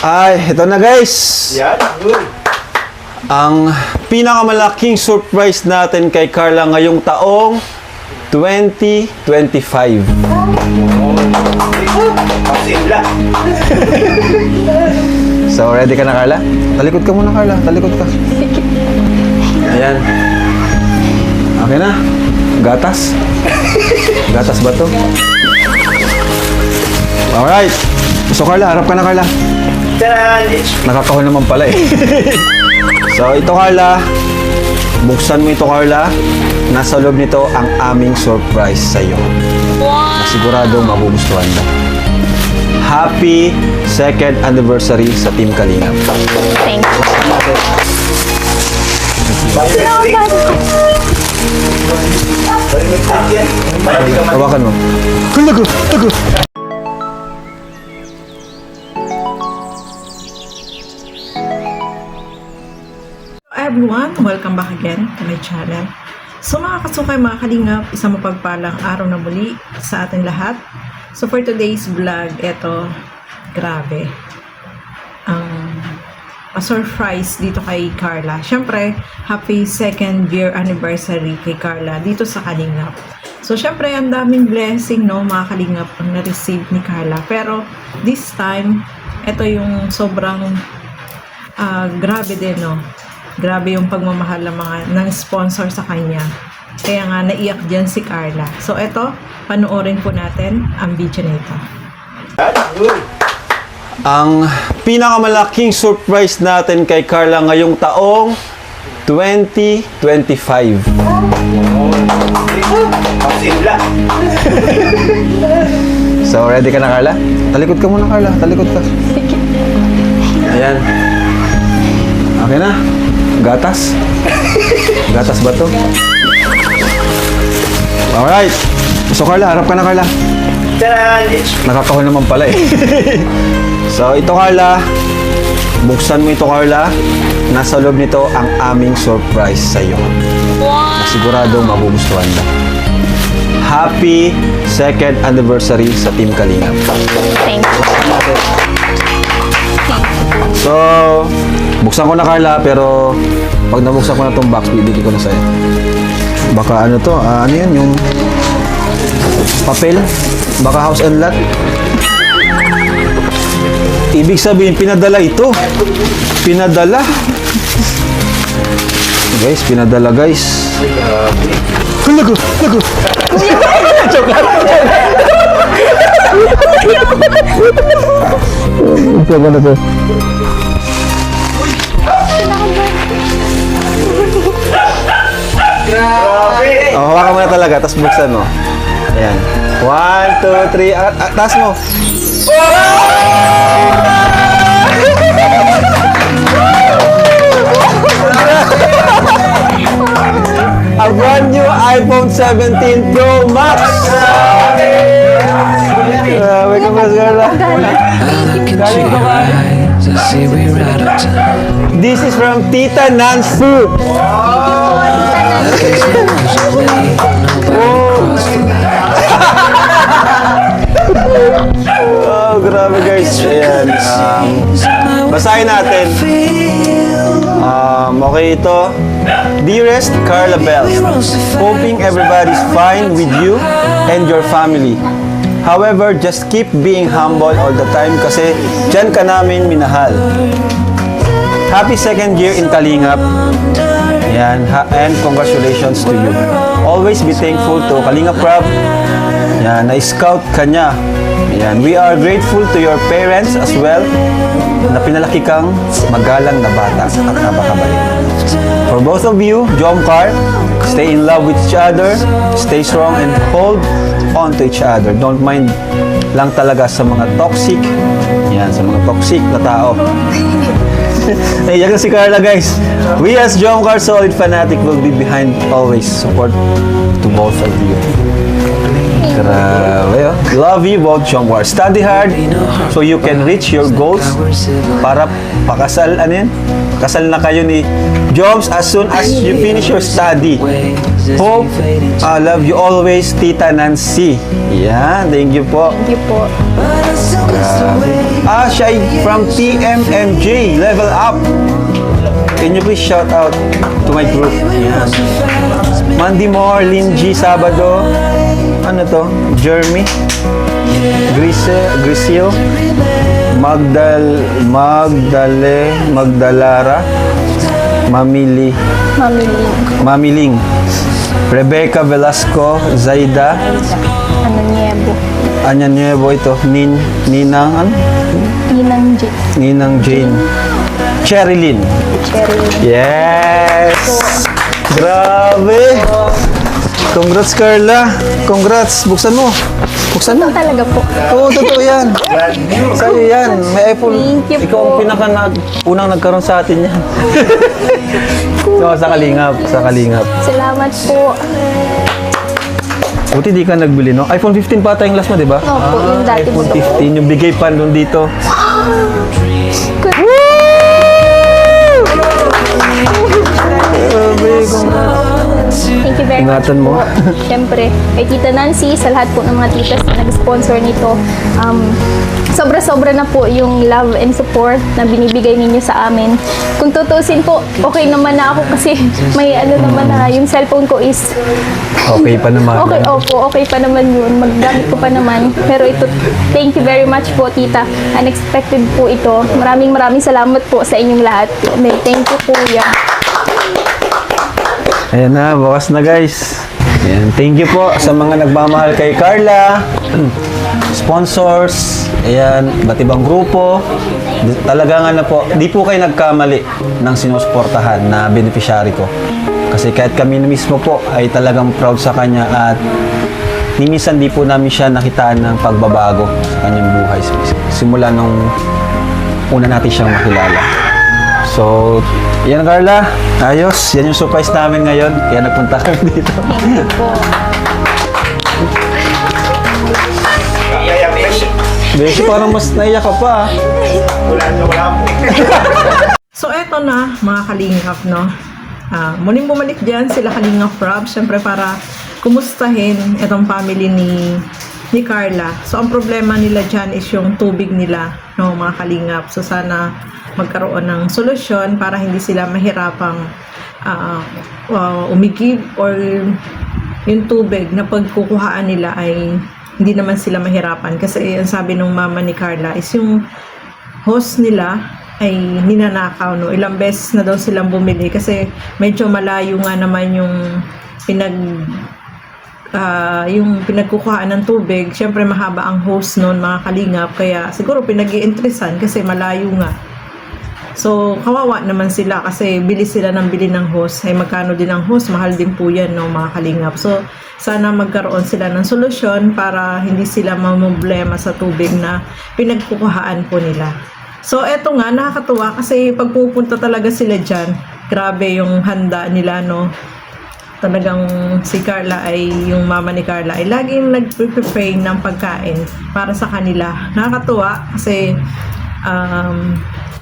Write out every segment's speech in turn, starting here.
Ay, ito na guys. Yan, good. Ang pinakamalaking surprise natin kay Carla ngayong taong 2025. Pasimla. So, ready ka na, Carla? Talikod ka muna, Carla. Talikod ka. Ayan. Okay na. Gatas. Gatas ba to? Alright. So, Carla, harap ka na, Carla. Taran! Nakakahon naman pala eh. So, ito, Carla. Buksan mo ito, Carla. Nasa loob nito ang aming surprise sa iyo. Wow! Siguradong magugustuhan mo. Happy 2nd anniversary sa Team Kalingap. Thank you. Hawakan mo. Kalago! Tago! Everyone, welcome back again to my channel. So mga kasukay, mga kalingap, isang mapagpalang araw na muli sa ating lahat. So for today's vlog, eto, grabe. Ang surprise dito kay Carla. Syempre, happy 2nd year anniversary kay Carla dito sa Kalingap. So syempre, ang daming blessing, no, mga kalingap ang na-receive ni Carla. Pero this time, eto yung sobrang grabe din, no. Grabe yung pagmamahal ng sponsor sa kanya. Kaya nga, naiyak dyan si Carla. So, eto, panoorin po natin ang video na ito. Ang pinakamalaking surprise natin kay Carla ngayong taong 2025. Pasimla. So, ready ka na, Carla? Talikod ka muna, Carla. Talikod ka. Ayan. Okay na. Gatas. Gatas ba to? Alright. So, Carla, harap ka na, Carla. Taran! Nakakahon naman pala eh. So, ito, Carla. Buksan mo ito, Carla. Nasa loob nito ang aming surprise sa iyo. Wow! Siguradong magugustuhan mo. Happy 2nd anniversary sa Team Kalingap. Thank you. So, buksan ko na, Carla, pero pag nabuksan ko na itong box, bibigay ko na sa'yo. Baka ano to, ano yan, yung papel? Baka house and lot? Ibig sabihin, pinadala ito. Pinadala. Guys, pinadala, guys. Lago, lago. Joke lang. Ito ba na to? Grabe! Oh, hawakan mo na talaga, tapos buksan mo. Ayan. 1, 2, 3, taas mo. A brand new iPhone 17 Pro Max! Grabe ka mas, Carla. Galing ko ka. This is from Tita Nancy. Oh, grabe guys. Ayan. Basahin natin. Okay ito. Dearest Carla Bell, hoping everybody's fine with you and your family. However, just keep being humble all the time kasi dyan ka namin minahal. Happy 2nd year in Kalingap. Yan, and congratulations to you. Always be thankful to Kalingap Prab. Yan, na-scout ka niya. Yan, we are grateful to your parents as well na pinalaki kang magalang na bata at napakabait. For both of you, Jomcar, stay in love with each other, stay strong and hold on to each other. Don't mind lang talaga sa mga toxic. Yan, sa mga toxic na tao. Naiyak na si Carla, guys. We as Jomcar Solid Fanatic will be behind always. Support to both of you. Grabe, oh. Love you both, Jomcar. Study hard so you can reach your goals para pakasal, ano yan? Kasal na kayo ni Joms as soon as you finish your study. Hope, love you always, Tita Nancy. Yan, thank you po. Thank you po. Siya ay from TMMJ, Level Up. Can you please shout out to my group? Yan. Mandy Moore, Lynn G, Sabado. Ano to? Jeremy. Grisio. Magdalara. Mamiling. Mamiling. Rebecca Velasco, Zaida. Niebo. Anya Nuevo ito. Ninang, ano? Ninang Jane. Cherilyn. Yes! Grabe! Congrats, Carla. Congrats. Buksan mo. Buksan mo. Talaga po. Oo, totoo yan. Sa'yo yan. May iPhone. Thank you Ikaw ang po. unang nagkaroon sa atin yan. So, sa Kalingap. Sa Kalingap. Salamat po. Buti di ka nagbili, no? iPhone 15 pa tayong last mo, di ba? Opo, yung dati iPhone po. 15. Yung bigay pa nun dito. Grabe, congrats. Thank you very much Ingatan mo. po. Siyempre, kay Tita Nancy, sa lahat po ng mga titas na nag-sponsor nito, sobra-sobra na po yung love and support na binibigay ninyo sa amin. Kung tutusin po, okay naman na ako kasi may ano naman na, yung cellphone ko is Okay pa naman. okay, opo, okay pa naman yun. Maggamit ko pa naman. Pero ito, thank you very much po, Tita. Unexpected po ito. Maraming salamat po sa inyong lahat. Thank you, Kuya. Ayan na, bukas na guys. Ayan, thank you po sa mga nagmamahal kay Carla. Sponsors. Ayan, ba't ibang grupo. Talaga nga na po, di po kayo nagkamali ng sinusuportahan na beneficiary ko. Kasi kahit kami mismo po ay talagang proud sa kanya at minsan di po namin siya nakitaan ng pagbabago sa kanyang buhay. Simula nung una natin siyang makilala. So, yan Carla, ayos. Yan yung surprise namin ngayon. Kaya nagpunta kami dito. Thank you po. Kaya beshi. Beshi, parang mas naiyak ka pa. Wala po. So, eto na, mga kalingap, no? Muling bumalik dyan sila Kalingap Rob, syempre para kumustahin itong family ni Carla. So, ang problema nila dyan is yung tubig nila, no, mga kalingap. So, sana magkaroon ng solusyon para hindi sila mahirapang umigib or yung tubig na pagkukuhaan nila ay hindi naman sila mahirapan. Kasi ang sabi ng mama ni Carla is yung host nila ay ninanakaw, no? Ilang beses na daw silang bumili kasi medyo malayo nga naman yung pinagkukuhaan ng tubig. Siyempre mahaba ang hose noon, mga kalingap, kaya siguro pinag-iintresan kasi malayo nga. So kawawa naman sila kasi bili sila ng bili ng hose. Ay magkano din ang hose, mahal din po yan, no, mga kalingap. So sana magkaroon sila ng solusyon para hindi sila mamblema sa tubig na pinagkukuhaan po nila. So, eto nga, nakakatuwa kasi pag pupunta talaga sila dyan, grabe yung handa nila, no? Talagang si Carla ay, yung mama ni Carla ay laging nag-prepare ng pagkain para sa kanila. Nakakatuwa kasi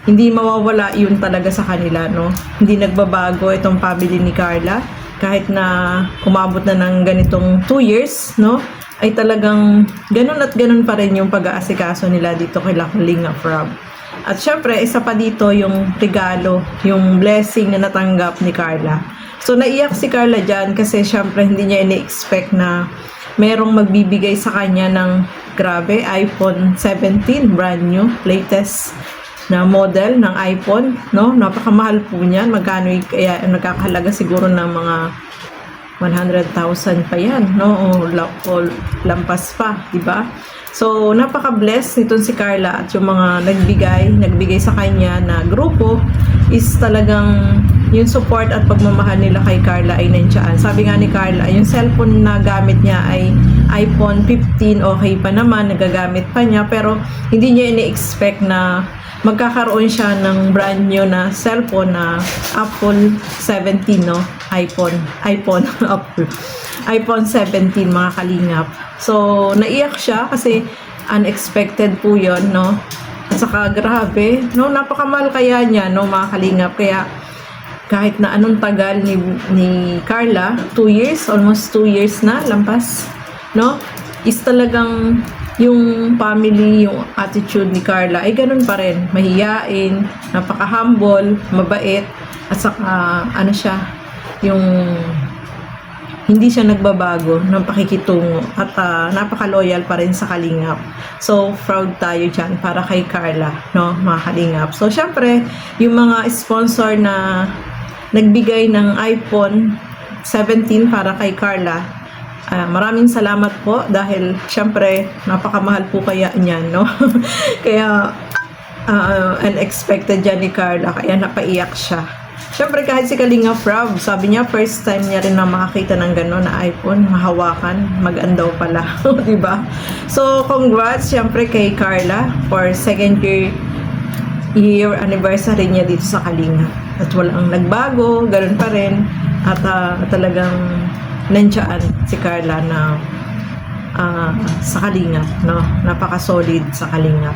hindi mawawala yun talaga sa kanila, no? Hindi nagbabago itong family ni Carla. Kahit na umabot na ng ganitong 2 years, no? Ay talagang ganun at ganun pa rin yung pag-aasikaso nila dito kay Kalingap Rob. At syempre, isa pa dito yung regalo, yung blessing na natanggap ni Carla. So, naiyak si Carla dyan kasi syempre hindi niya ini-expect na merong magbibigay sa kanya ng grabe, iPhone 17, brand new, latest na model ng iPhone, no? Napakamahal po niyan. Magkano kaya nagkakahalaga siguro ng mga 100,000 pa yan, no? O lampas pa, di ba? So, napaka-bless nitong si Carla at yung mga nagbigay sa kanya na grupo is talagang yung support at pagmamahal nila kay Carla ay nandiyan. Sabi nga ni Carla, yung cellphone na gamit niya ay iPhone 15, okay pa naman, nagagamit pa niya, pero hindi niya ini-expect na magkakaroon siya ng brand new na cellphone na Apple 17, no? iPhone 17, mga kalingap. So, naiyak siya kasi unexpected po yun, no? At saka grabe, no? Napakamahal kaya niya, no, mga kalingap. Kaya kahit na anong tagal ni Carla, 2 years, almost 2 years na, lampas, no? Is talagang yung family, yung attitude ni Carla ay ganun pa rin. Mahiyain, napaka-humble, mabait, at saka ano siya, yung hindi siya nagbabago ng pakikitungo at napaka-loyal pa rin sa Kalingap. So, proud tayo dyan para kay Carla, no, mga Kalingap. So, syempre, yung mga sponsor na nagbigay ng iPhone 17 para kay Carla, maraming salamat po dahil syempre, napakamahal po kaya niyan, no? Kaya, unexpected dyan ni Carla, kaya napaiyak siya. Siyempre kahit si Kalinga Prab, sabi niya first time niya rin na makakita ng gano'n na iPhone, mahawakan, magandaw pala, di ba? So congrats siyempre kay Carla for second year anniversary niya dito sa Kalinga. At walang nagbago, gano'n pa rin. At talagang nandiyan si Carla na sa Kalinga, no? Napaka-solid sa Kalinga.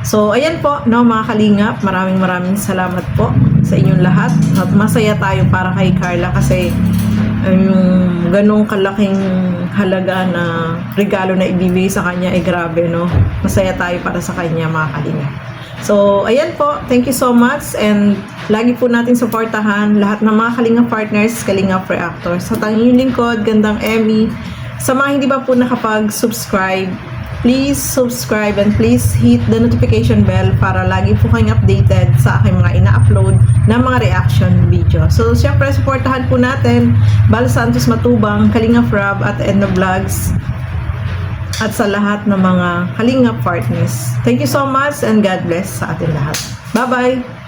So, ayan po, no, mga Kalingap, maraming salamat po sa inyong lahat. At masaya tayo para kay Carla kasi yung ganong kalaking halaga na regalo na ibibigay sa kanya ay grabe, no? Masaya tayo para sa kanya, mga Kalingap. So, ayan po, thank you so much and lagi po natin supportahan lahat ng mga Kalingap partners, Kalingap Reactors. Sa tanging lingkod, Gandang Emmy. Sa mga hindi ba po nakapag-subscribe, please subscribe and please hit the notification bell para lagi po kayong updated sa aking mga ina-upload na mga reaction video. So, syempre, supportahan po natin Bal Santos Matubang, Kalinga Frab at Edna Vlogs at sa lahat ng mga Kalinga partners. Thank you so much and God bless sa atin lahat. Bye-bye!